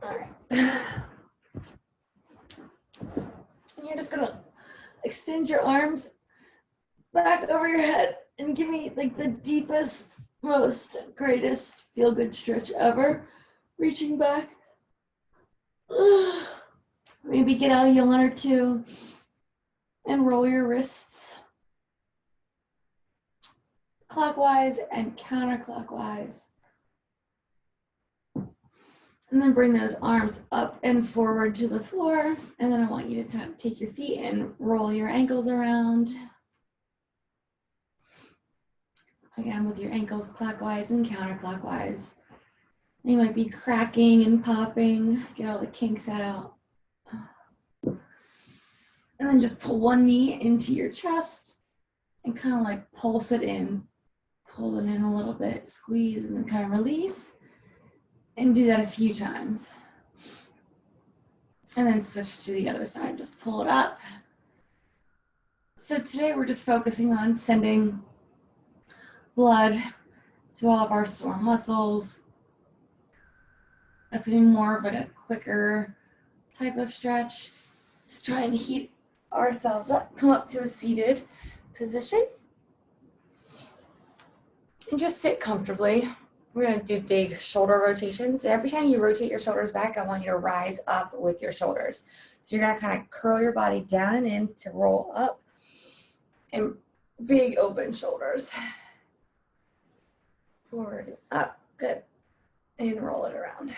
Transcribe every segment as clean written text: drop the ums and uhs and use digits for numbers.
All right. And you're just gonna extend your arms back over your head and give me like the deepest, most greatest feel good stretch ever. Reaching back. Maybe get out a yawn or two and roll your wrists clockwise and counterclockwise. And then bring those arms up and forward to the floor. And then I want you to take your feet and roll your ankles around. Again, with your ankles clockwise and counterclockwise. You might be cracking and popping, get all the kinks out. And then just pull one knee into your chest and kind of like pulse it in. Pull it in a little bit, squeeze, and then kind of release. And do that a few times. And then switch to the other side, just pull it up. So today we're just focusing on sending blood to all of our sore muscles. That's gonna be more of a quicker type of stretch. Let's try and heat ourselves up. Come up to a seated position. And just sit comfortably. We're gonna do big shoulder rotations. And every time you rotate your shoulders back, I want you to rise up with your shoulders. So you're gonna kind of curl your body down and in to roll up. And big open shoulders. Forward and up, good. And roll it around.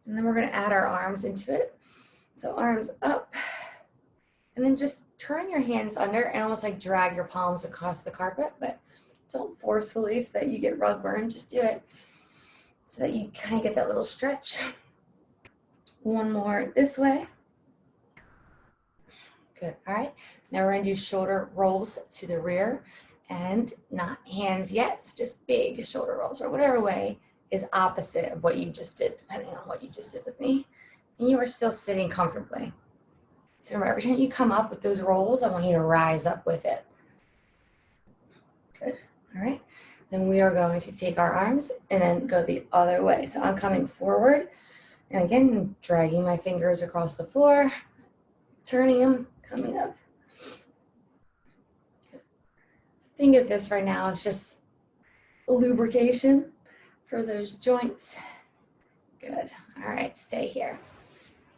And then we're gonna add our arms into it. So arms up. And then just turn your hands under and almost like drag your palms across the carpet, but don't forcefully so that you get rug burn, just do it so that you kind of get that little stretch. One more this way. Good, all right. Now we're gonna do shoulder rolls to the rear and not hands yet, so just big shoulder rolls or whatever way is opposite of what you just did, depending on what you just did with me. And you are still sitting comfortably. So remember, every time you come up with those rolls, I want you to rise up with it. Good. All right, then we are going to take our arms and then go the other way. So I'm coming forward, and again, dragging my fingers across the floor, turning them, coming up. So think of this right now as just lubrication for those joints. Good. All right, stay here.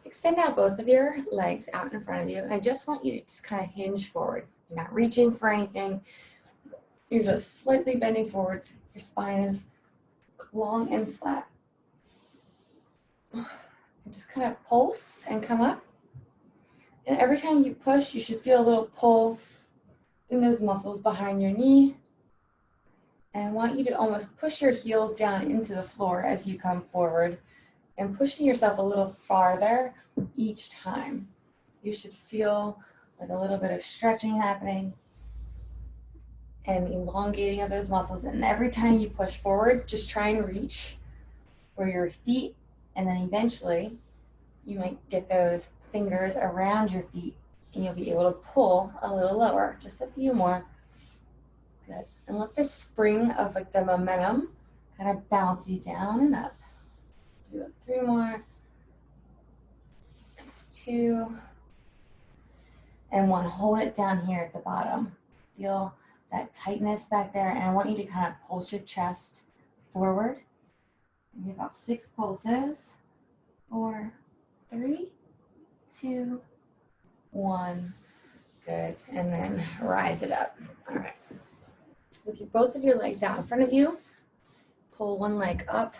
Extend out both of your legs out in front of you, and I just want you to just kind of hinge forward. You're not reaching for anything. You're just slightly bending forward. Your spine is long and flat. And just kind of pulse and come up. And every time you push, you should feel a little pull in those muscles behind your knee. And I want you to almost push your heels down into the floor as you come forward and pushing yourself a little farther each time. You should feel like a little bit of stretching happening and elongating of those muscles. And every time you push forward, just try and reach for your feet. And then eventually you might get those fingers around your feet and you'll be able to pull a little lower. Just a few more. Good. And let this spring of like the momentum kind of bounce you down and up. Do it 3 more. Just 2. And 1. Hold it down here at the bottom. Feel that tightness back there, and I want you to kind of pulse your chest forward. Maybe about 6 pulses. 4, 3, 2, 1. Good, and then rise it up. All right. With both of your legs out in front of you, pull one leg up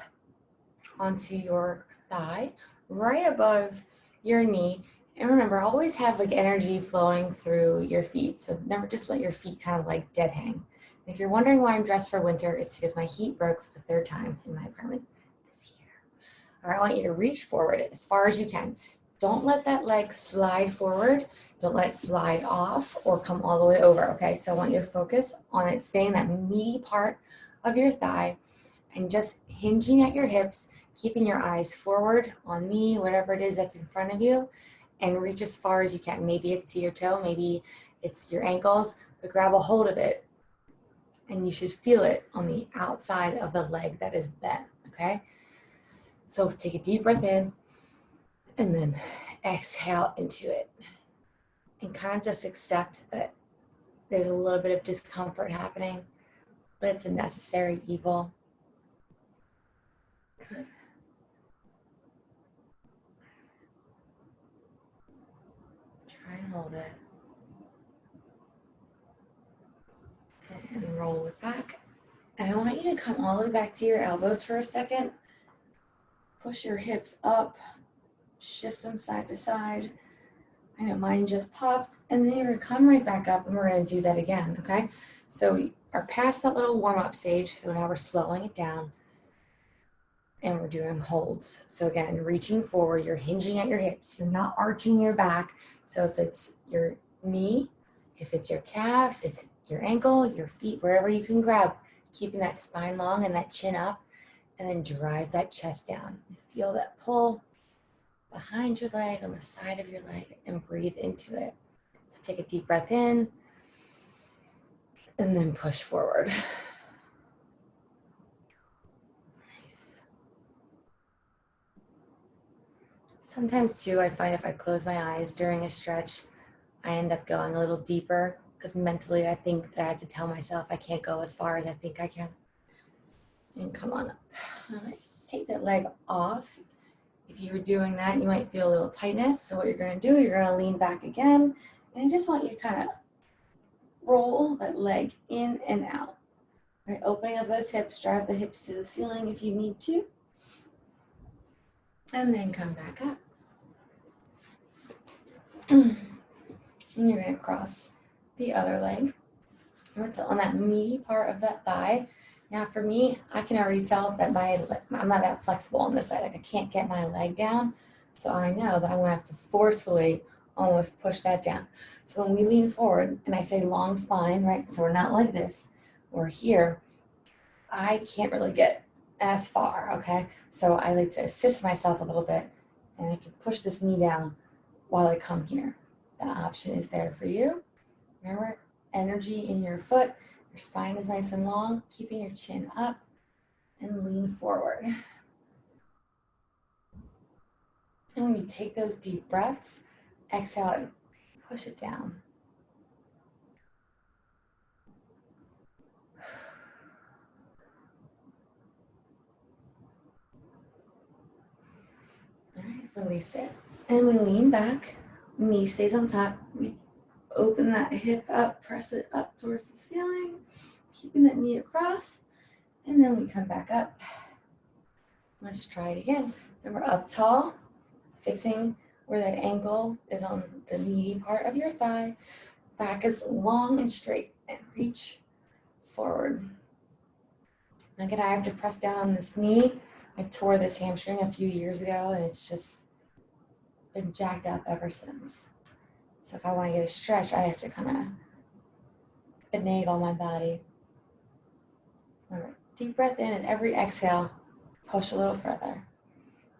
onto your thigh, right above your knee. And remember, always have like energy flowing through your feet. So never just let your feet kind of like dead hang. And if you're wondering why I'm dressed for winter, it's because my heat broke for the 3rd time in my apartment this year. All right, I want you to reach forward as far as you can. Don't let that leg slide forward. Don't let it slide off or come all the way over, okay? So I want you to focus on it staying that meaty part of your thigh and just hinging at your hips, keeping your eyes forward on me, whatever it is that's in front of you, and reach as far as you can. Maybe it's to your toe, maybe it's your ankles, but grab a hold of it and you should feel it on the outside of the leg that is bent, okay? So take a deep breath in and then exhale into it. And kind of just accept that there's a little bit of discomfort happening, but it's a necessary evil. Good. Try and hold it. And roll it back. And I want you to come all the way back to your elbows for a second. Push your hips up, shift them side to side. I know mine just popped, and then you're gonna come right back up and we're gonna do that again, okay? So we are past that little warm-up stage, so now we're slowing it down and we're doing holds. So again, reaching forward, you're hinging at your hips, you're not arching your back. So if it's your knee, if it's your calf, if it's your ankle, your feet, wherever you can grab, keeping that spine long and that chin up, and then drive that chest down. Feel that pull behind your leg, on the side of your leg, and breathe into it. So take a deep breath in, and then push forward. Nice. Sometimes too, I find if I close my eyes during a stretch, I end up going a little deeper because mentally I think that I have to tell myself I can't go as far as I think I can. And come on up. All right, take that leg off. If you were doing that, you might feel a little tightness. So what you're gonna do, you're gonna lean back again. And I just want you to kind of roll that leg in and out. All right, opening up those hips, drive the hips to the ceiling if you need to. And then come back up. And you're gonna cross the other leg. So on that meaty part of that thigh. Now for me, I can already tell that I'm not that flexible on this side. Like I can't get my leg down. So I know that I'm gonna have to forcefully almost push that down. So when we lean forward and I say long spine, right? So we're not like this, we're here. I can't really get as far, okay? So I like to assist myself a little bit and I can push this knee down while I come here. The option is there for you. Remember, energy in your foot. Your spine is nice and long, keeping your chin up and lean forward. And when you take those deep breaths, exhale and push it down. All right, release it. And we lean back, knee stays on top. We open that hip up, press it up towards the ceiling, keeping that knee across, and then we come back up. Let's try it again. Remember, up tall, fixing where that ankle is on the meaty part of your thigh. Back is long and straight, and reach forward. Again, I have to press down on this knee. I tore this hamstring a few years ago, and it's just been jacked up ever since. So if I want to get a stretch, I have to kind of finagle my body. All right, deep breath in, and every exhale, push a little further.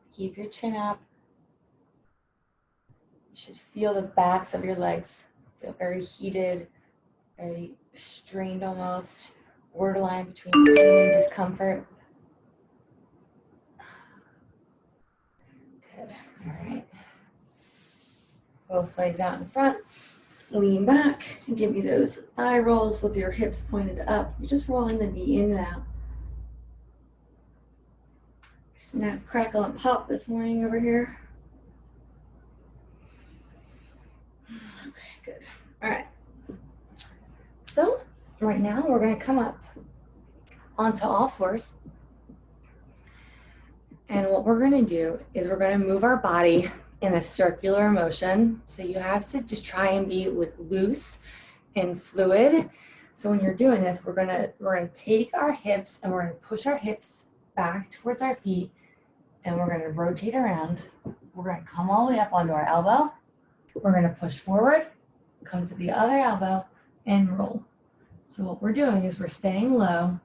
Keep your chin up. You should feel the backs of your legs feel very heated, very strained almost, borderline between pain and discomfort. Good, all right. Both legs out in front. Lean back and give me those thigh rolls with your hips pointed up. You're just rolling the knee in and out. Snap, crackle, and pop this morning over here. Okay, good. All right. So right now we're going to come up onto all fours. And what we're going to do is we're going to move our body in a circular motion. So you have to just try and be loose and fluid. So when you're doing this, we're gonna take our hips and we're gonna push our hips back towards our feet, and we're gonna rotate around. We're gonna come all the way up onto our elbow. We're gonna push forward, come to the other elbow, and roll. So what we're doing is we're staying low,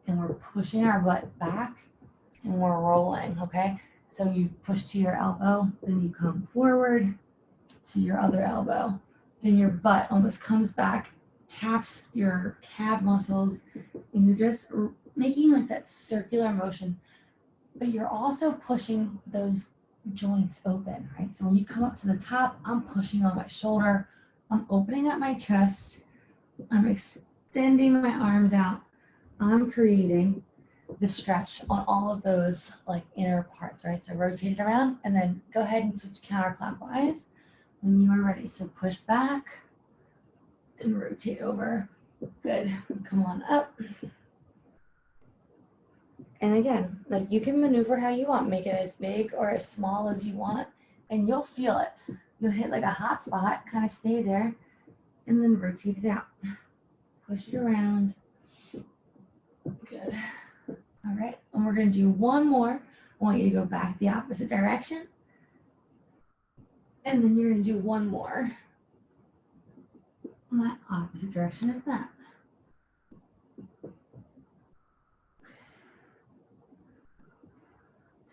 and we're pushing our butt back, and we're rolling, okay? So you push to your elbow, then you come forward to your other elbow. Then your butt almost comes back, taps your calf muscles, and you're just making like that circular motion, but you're also pushing those joints open, right? So when you come up to the top, I'm pushing on my shoulder, I'm opening up my chest, I'm extending my arms out, I'm creating the stretch on all of those like inner parts, right? So rotate it around and then go ahead and switch counterclockwise when you are ready. So push back and rotate over. Good. Come on up. And again, like you can maneuver how you want. Make it as big or as small as you want, and you'll feel it. You'll hit like a hot spot, kind of stay there, and then rotate it out. Push it around. Good. All right, and we're gonna do one more. I want you to go back the opposite direction. And then you're gonna do one more in that opposite direction of that.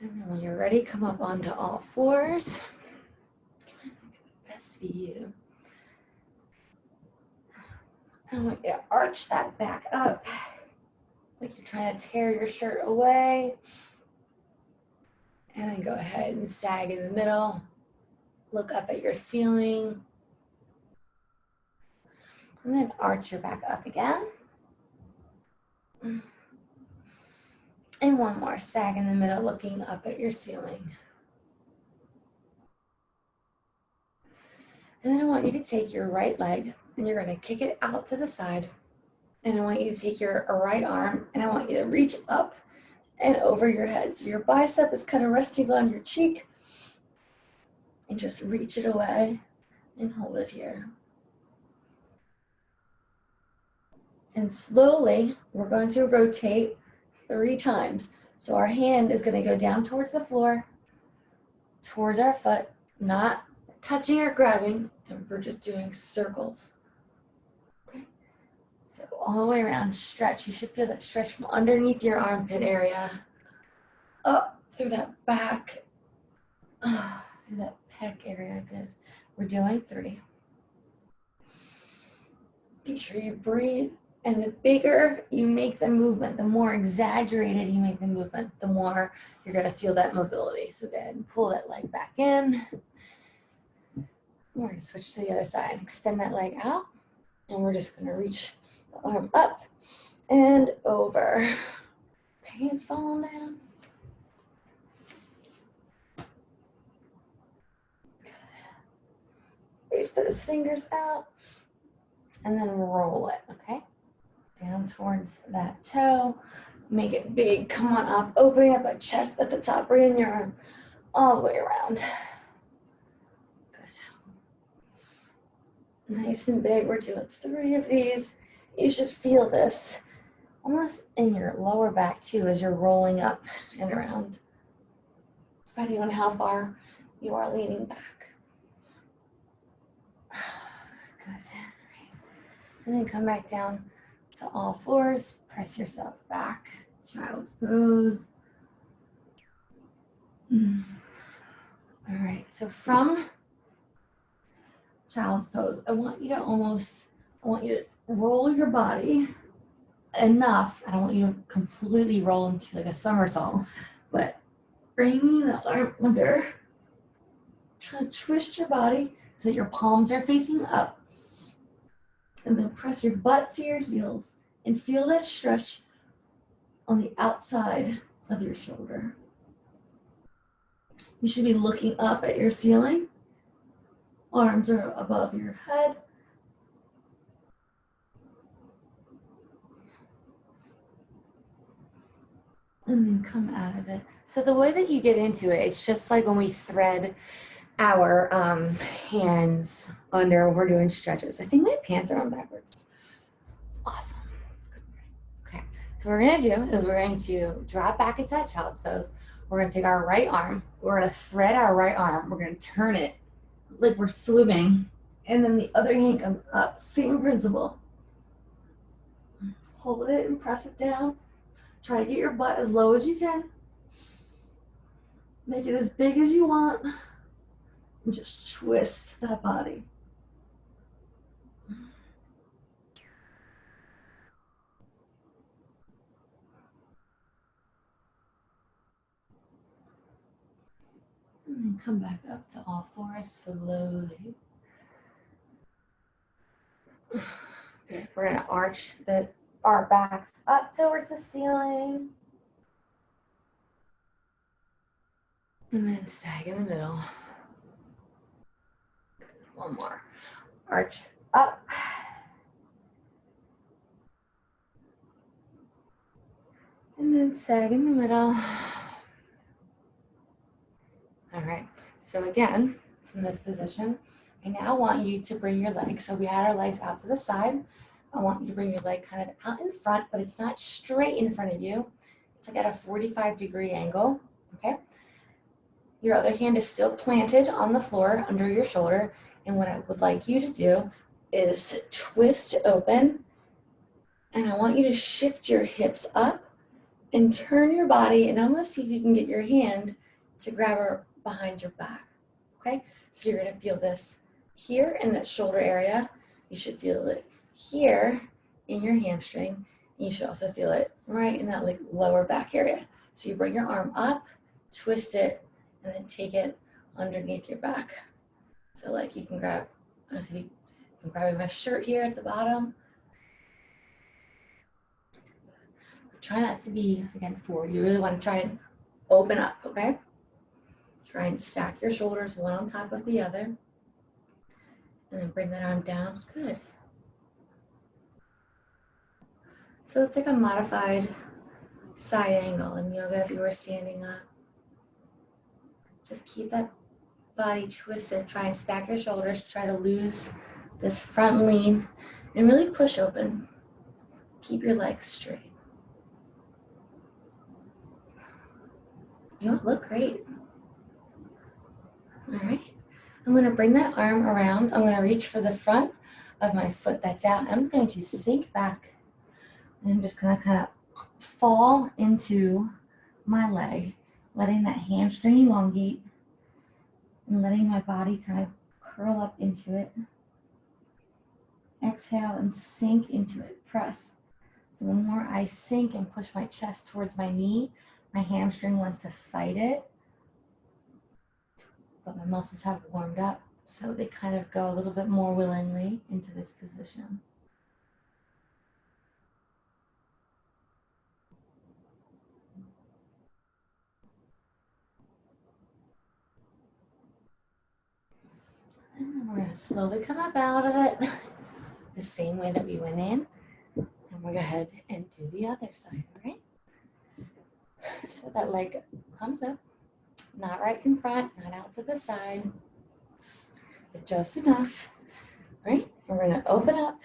And then when you're ready, come up onto all fours. Try and make the best for you. I want you to arch that back up, like you're trying to tear your shirt away. And then go ahead and sag in the middle. Look up at your ceiling. And then arch your back up again. And one more, sag in the middle, looking up at your ceiling. And then I want you to take your right leg and you're gonna kick it out to the side. And I want you to take your right arm and I want you to reach up and over your head. So your bicep is kind of resting on your cheek. And just reach it away and hold it here. And slowly, we're going to rotate 3 times. So our hand is going to go down towards the floor, towards our foot, not touching or grabbing, and we're just doing circles. Okay. So all the way around, stretch. You should feel that stretch from underneath your armpit area, up through that back, through that pec area. Good. We're doing 3. Make sure you breathe. And the bigger you make the movement, the more exaggerated you make the movement, the more you're going to feel that mobility. So go ahead and pull that leg back in. We're going to switch to the other side. Extend that leg out. And we're just going to reach the arm up and over. Pants falling down. Good. Reach those fingers out. And then roll it, okay? Down towards that toe. Make it big. Come on up. Opening up that chest at the top. Bringing your arm all the way around. Good. Nice and big. We're doing 3 of these. You should feel this almost in your lower back too as you're rolling up and around, depending on how far you are leaning back. Good. And then come back down to all fours. Press yourself back. Child's pose. All right, so from child's pose, I want you to roll your body enough. I don't want you to completely roll into like a somersault, but bringing the arm under, try to twist your body so that your palms are facing up, and then press your butt to your heels and feel that stretch on the outside of your shoulder. You should be looking up at your ceiling. Arms are above your head. And then come out of it. So the way that you get into it, it's just like when we thread our hands under, we're doing stretches. I think my pants are on backwards. Awesome. Okay, so what we're gonna do is we're going to drop back into that child's pose. We're gonna take our right arm, we're gonna thread our right arm, we're gonna turn it like we're swimming, and then the other hand comes up, same principle. Hold it and press it down. Try to get your butt as low as you can. Make it as big as you want. And just twist that body. And then come back up to all fours slowly. Good. We're going to arch our backs up towards the ceiling. And then sag in the middle. Good. One more. Arch up. And then sag in the middle. All right. So again, from this position, I now want you to bring your legs. So we had our legs out to the side. I want you to bring your leg kind of out in front, but it's not straight in front of you. It's like at a 45-degree angle, okay? Your other hand is still planted on the floor under your shoulder. And what I would like you to do is twist open. And I want you to shift your hips up and turn your body, and I'm gonna see if you can get your hand to grab her behind your back, okay? So you're gonna feel this here in that shoulder area. You should feel it here in your hamstring. You should also feel it right in that like lower back area. So you bring your arm up, twist it, and then take it underneath your back. So like you can grab, I'm grabbing my shirt here at the bottom. Try not to be, again, forward. You really want to try and open up, okay? Try and stack your shoulders one on top of the other. And then bring that arm down. Good. So it's like a modified side angle in yoga if you were standing up. Just keep that body twisted. Try and stack your shoulders. Try to lose this front lean and really push open. Keep your legs straight. You look great. All right. I'm going to bring that arm around. I'm going to reach for the front of my foot that's out. I'm going to sink back. And I'm just going to kind of fall into my leg, letting that hamstring elongate and letting my body kind of curl up into it. Exhale and sink into it. Press. So the more I sink and push my chest towards my knee, my hamstring wants to fight it. But my muscles have warmed up, so they kind of go a little bit more willingly into this position. And then we're going to slowly come up out of it the same way that we went in. And we'll go ahead and do the other side, all right? So that leg comes up, not right in front, not out to the side, but just enough, right? We're going to open up,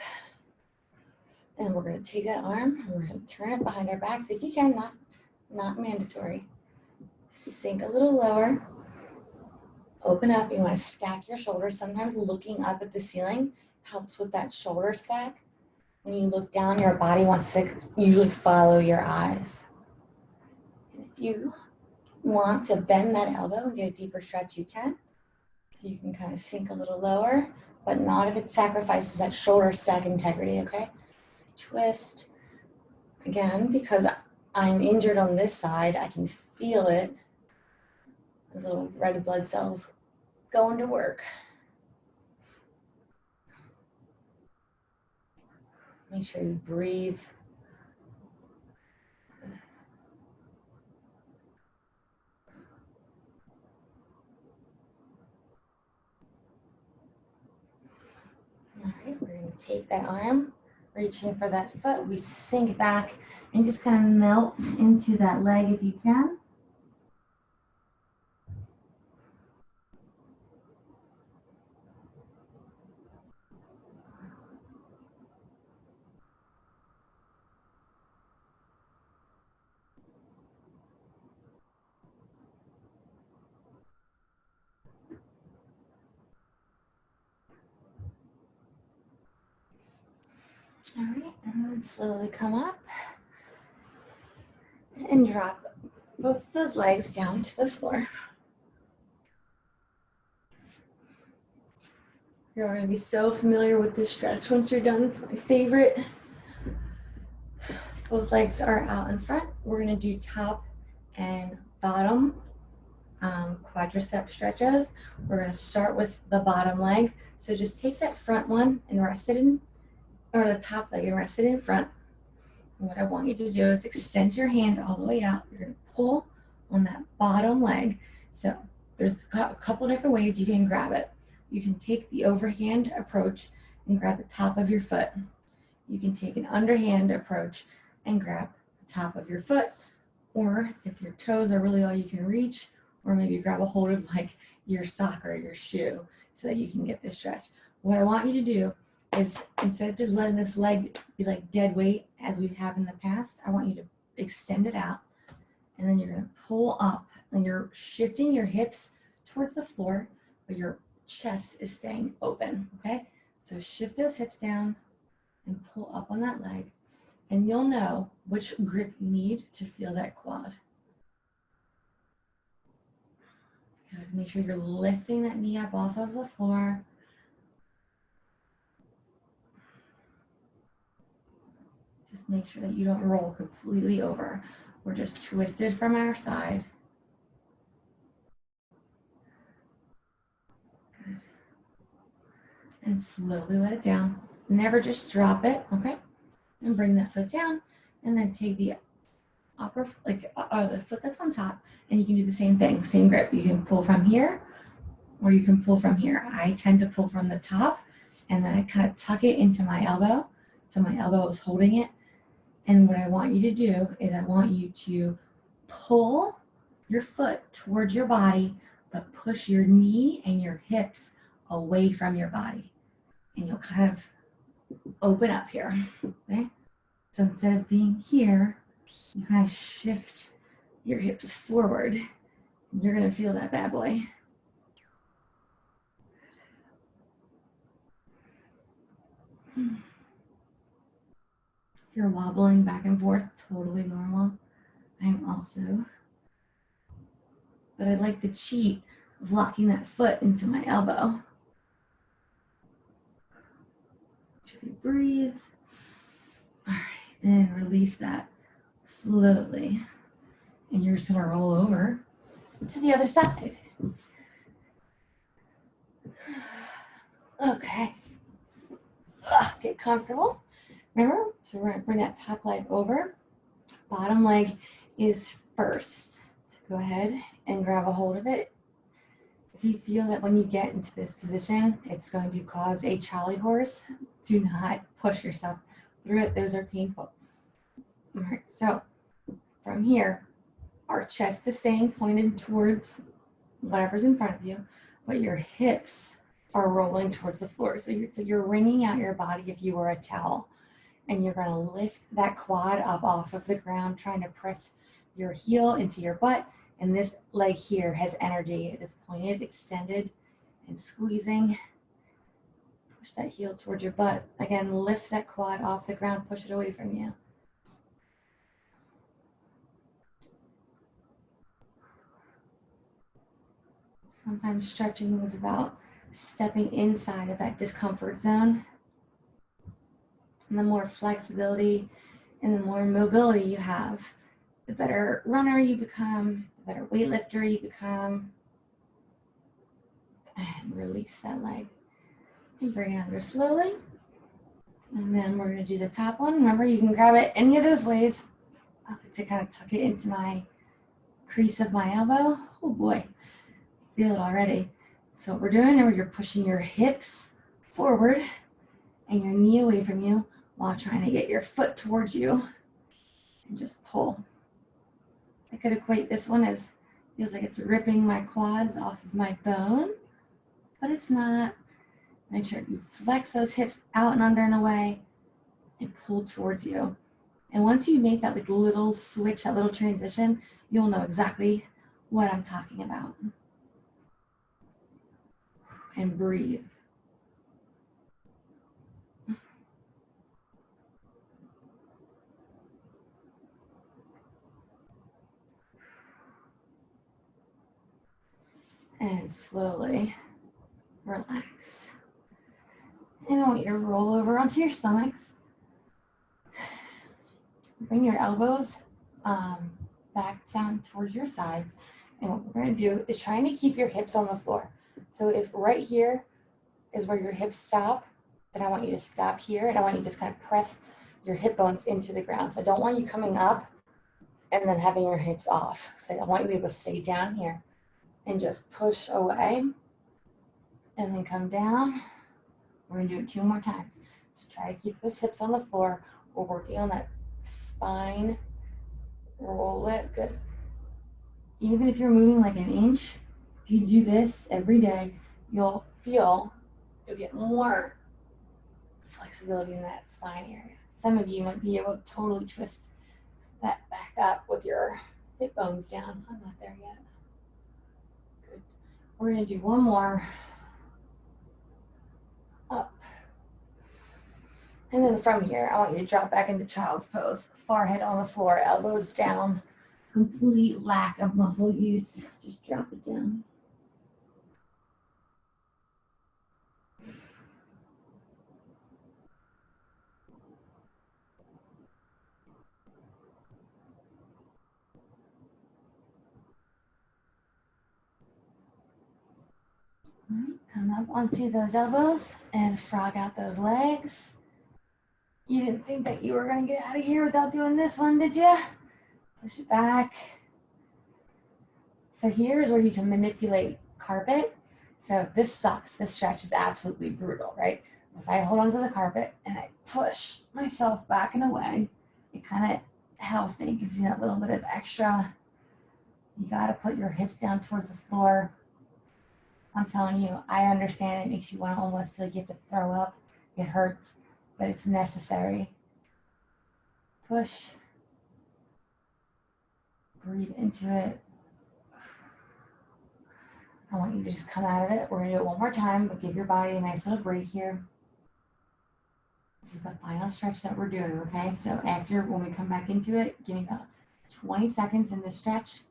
and we're going to take that arm, and we're going to turn it behind our backs. If you can, not mandatory. Sink a little lower. Open up. You want to stack your shoulders. Sometimes looking up at the ceiling helps with that shoulder stack. When you look down, your body wants to usually follow your eyes. And if you want to bend that elbow and get a deeper stretch, you can. So you can kind of sink a little lower, but not if it sacrifices that shoulder stack integrity, okay? Twist. Again, because I'm injured on this side, I can feel it. Those little red blood cells going to work. Make sure you breathe. All right, we're going to take that arm, reaching for that foot. We sink back and just kind of melt into that leg if you can. All right, and then slowly come up and drop both of those legs down to the floor. You're going to be so familiar with this stretch once you're done. It's my favorite. Both legs are out in front. We're going to do top and bottom quadricep stretches. We're going to start with the bottom leg. So just take that front one and rest it in, or the top leg and rest it in front. And what I want you to do is extend your hand all the way out. You're going to pull on that bottom leg. So there's a couple different ways you can grab it. You can take the overhand approach and grab the top of your foot. You can take an underhand approach and grab the top of your foot. Or if your toes are really all you can reach, or maybe grab a hold of like your sock or your shoe so that you can get this stretch. What I want you to do is, instead of just letting this leg be like dead weight as we have in the past, I want you to extend it out, and then you're going to pull up, and you're shifting your hips towards the floor, but your chest is staying open, okay? So shift those hips down and pull up on that leg, and you'll know which grip you need to feel that quad. Good. Make sure you're lifting that knee up off of the floor. Just make sure that you don't roll completely over. We're just twisted from our side. Good. And slowly let it down. Never just drop it, okay? And bring that foot down, and then take the upper, the foot that's on top, and you can do the same thing, same grip. You can pull from here, or you can pull from here. I tend to pull from the top, and then I kind of tuck it into my elbow, so my elbow is holding it. And what I want you to do is I want you to pull your foot towards your body, but push your knee and your hips away from your body. And you'll kind of open up here, okay? So instead of being here, you kind of shift your hips forward. You're gonna feel that bad boy. If you're wobbling back and forth, totally normal. I am also. But I like the cheat of locking that foot into my elbow. Should we breathe? All right, and release that slowly. And you're just gonna roll over to the other side. Okay. Get comfortable. Remember, so we're gonna bring that top leg over. Bottom leg is first. So go ahead and grab a hold of it. If you feel that when you get into this position, it's going to cause a Charlie horse, do not push yourself through it. Those are painful. All right, so from here, our chest is staying pointed towards whatever's in front of you, but your hips are rolling towards the floor. So you're wringing out your body if you were a towel, and you're gonna lift that quad up off of the ground, trying to press your heel into your butt. And this leg here has energy. It is pointed, extended, and squeezing. Push that heel towards your butt. Again, lift that quad off the ground, push it away from you. Sometimes stretching is about stepping inside of that discomfort zone. And the more flexibility and the more mobility you have, the better runner you become, the better weightlifter you become. And release that leg. And bring it under slowly. And then we're gonna do the top one. Remember, you can grab it any of those ways to kind of tuck it into my crease of my elbow. Oh boy, feel it already. So what we're doing is you're pushing your hips forward and your knee away from you while trying to get your foot towards you, and just pull. I could equate this one as, feels like it's ripping my quads off of my bone, but it's not. Make sure you flex those hips out and under and away and pull towards you. And once you make that like little switch, that little transition, you'll know exactly what I'm talking about. And breathe. And slowly relax. And I want you to roll over onto your stomachs. Bring your elbows back down towards your sides, And what we're gonna do is trying to keep your hips on the floor. So if right here is where your hips stop, then I want you to stop here and I want you to just kind of press your hip bones into the ground. So I don't want you coming up and then having your hips off. So I want you to be able to stay down here and just push away and then come down. We're gonna do it 2 more times. So try to keep those hips on the floor. We're working on that spine. Roll it, good. Even if you're moving like an inch, if you do this every day, you'll get more flexibility in that spine area. Some of you might be able to totally twist that back up with your hip bones down. I'm not there yet. Good. We're gonna do one more. Up. And then from here, I want you to drop back into child's pose. Forehead on the floor, elbows down. Complete lack of muscle use. Just drop it down. All right, come up onto those elbows and frog out those legs. You didn't think that you were gonna get out of here without doing this one, did you? Push it back. So here's where you can manipulate carpet. So this sucks. This stretch is absolutely brutal, right? If I hold onto the carpet and I push myself back and away, it kind of helps me, gives you that little bit of extra. You got to put your hips down towards the floor. I'm telling you, I understand it makes you want to almost feel like you have to throw up. It hurts, but it's necessary. Push. Breathe into it. I want you to just come out of it. We're gonna do it one more time, but give your body a nice little break here. This is the final stretch that we're doing, okay? So after, when we come back into it, give me about 20 seconds in this stretch,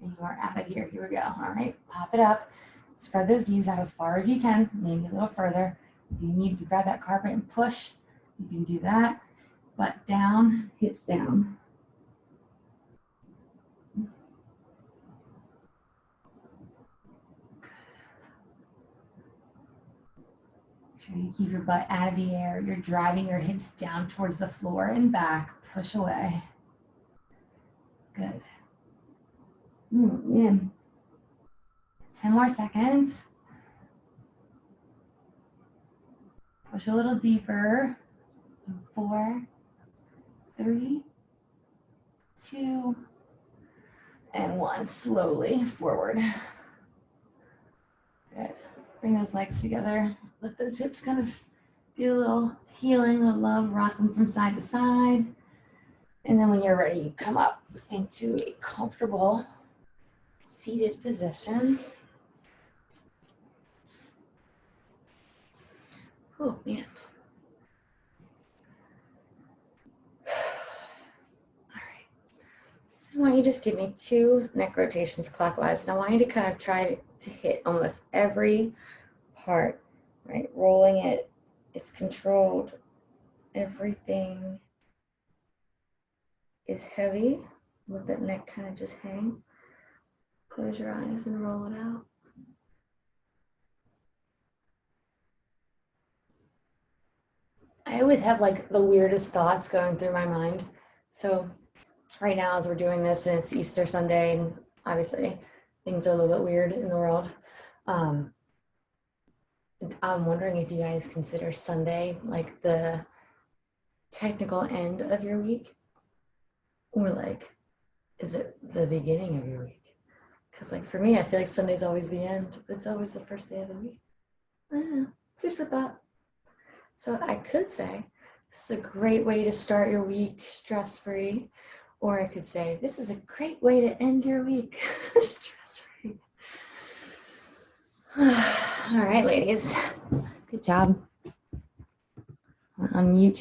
and you are out of here. Here we go, all right? Pop it up. Spread those knees out as far as you can, maybe a little further. If you need to grab that carpet and push, you can do that. Butt down, hips down. Trying to keep your butt out of the air. You're driving your hips down towards the floor and back. Push away. Good. Man. 10 more seconds. Push a little deeper. 4, 3, 2, and 1. Slowly forward. Good. Bring those legs together. Let those hips kind of feel a little healing, a love, rock them from side to side. And then when you're ready, you come up into a comfortable seated position. Oh, man. All right. I want you to just give me 2 neck rotations clockwise. And I want you to kind of try to hit almost every part, right? Rolling it. It's controlled. Everything is heavy. Let that neck kind of just hang. Close your eyes and roll it out. I always have like the weirdest thoughts going through my mind. So right now as we're doing this and it's Easter Sunday and obviously things are a little bit weird in the world. I'm wondering if you guys consider Sunday like the technical end of your week, or like, is it the beginning of your week? Because like for me, I feel like Sunday's always the end, but it's always the first day of the week. I don't know, food for thought. So I could say, this is a great way to start your week stress-free, or I could say, this is a great way to end your week stress-free. All right, ladies, good job on YouTube.